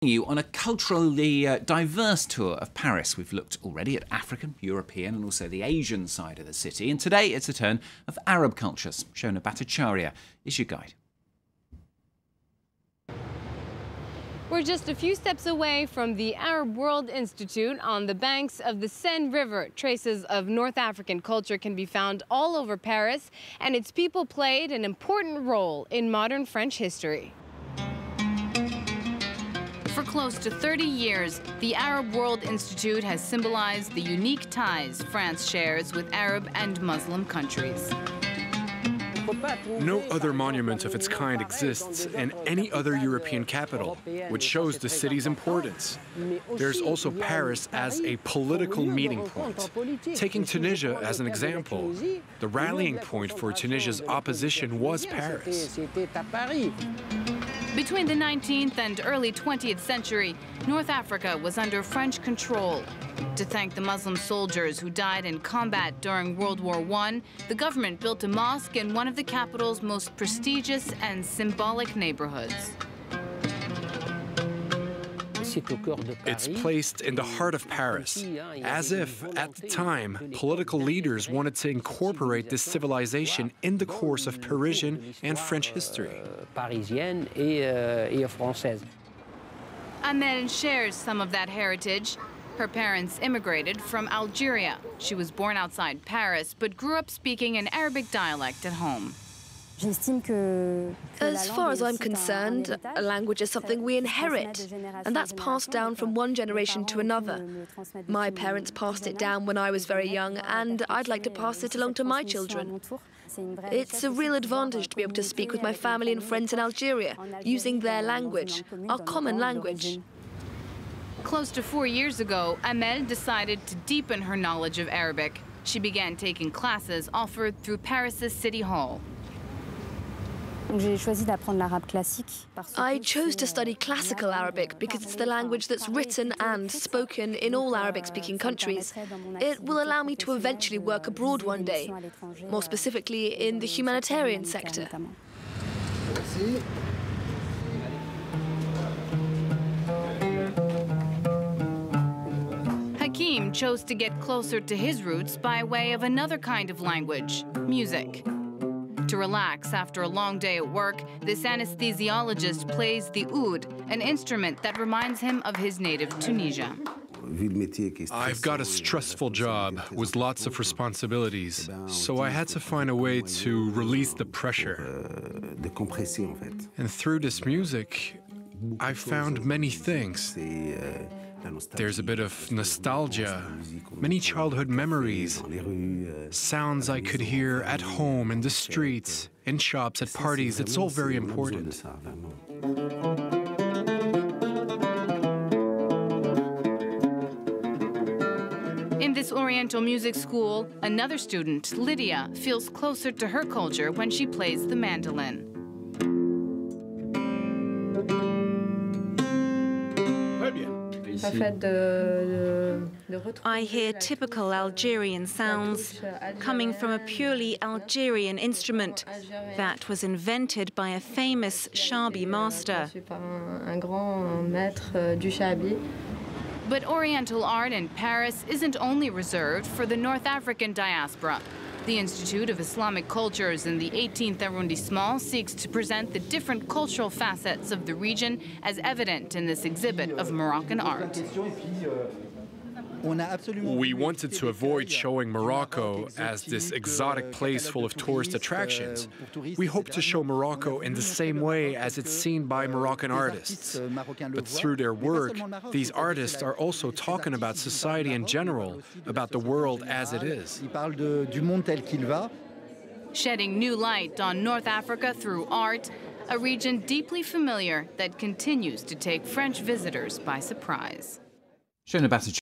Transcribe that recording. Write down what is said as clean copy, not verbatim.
You on a culturally diverse tour of Paris. We've looked already at African, European and also the Asian side of the city, and today it's a turn of Arab cultures. Shona Bhattacharya is your guide. We're just a few steps away from the Arab World Institute on the banks of the Seine River. Traces of North African culture can be found all over Paris, and its people played an important role in modern French history. For close to 30 years, the Arab World Institute has symbolized the unique ties France shares with Arab and Muslim countries. No other monument of its kind exists in any other European capital, which shows the city's importance. There's also Paris as a political meeting point. Taking Tunisia as an example, the rallying point for Tunisia's opposition was Paris. Between the 19th and early 20th century, North Africa was under French control. To thank the Muslim soldiers who died in combat during World War I, the government built a mosque in one of the capital's most prestigious and symbolic neighborhoods. It's placed in the heart of Paris, as if, at the time, political leaders wanted to incorporate this civilization in the course of Parisian and French history. Amel shares some of that heritage. Her parents immigrated from Algeria. She was born outside Paris, but grew up speaking an Arabic dialect at home. As far as I'm concerned, a language is something we inherit, and that's passed down from one generation to another. My parents passed it down when I was very young, and I'd like to pass it along to my children. It's a real advantage to be able to speak with my family and friends in Algeria, using their language, our common language. Close to 4 years ago, Amel decided to deepen her knowledge of Arabic. She began taking classes offered through Paris's City Hall. I chose to study classical Arabic because it's the language that's written and spoken in all Arabic-speaking countries. It will allow me to eventually work abroad one day, more specifically in the humanitarian sector. Hakim chose to get closer to his roots by way of another kind of language, music. To relax after a long day at work, this anesthesiologist plays the oud, an instrument that reminds him of his native Tunisia. I've got a stressful job with lots of responsibilities, so I had to find a way to release the pressure. And through this music, I found many things. There's a bit of nostalgia, many childhood memories, sounds I could hear at home, in the streets, in shops, at parties. It's all very important. In this Oriental music school, another student, Lydia, feels closer to her culture when she plays the mandolin. I hear typical Algerian sounds coming from a purely Algerian instrument that was invented by a famous Shabi master. But Oriental art in Paris isn't only reserved for the North African diaspora. The Institute of Islamic Cultures in the 18th arrondissement seeks to present the different cultural facets of the region as evident in this exhibit of Moroccan art. We wanted to avoid showing Morocco as this exotic place full of tourist attractions. We hope to show Morocco in the same way as it's seen by Moroccan artists. But through their work, these artists are also talking about society in general, about the world as it is. Shedding new light on North Africa through art, a region deeply familiar that continues to take French visitors by surprise. Shona Bhattacharya.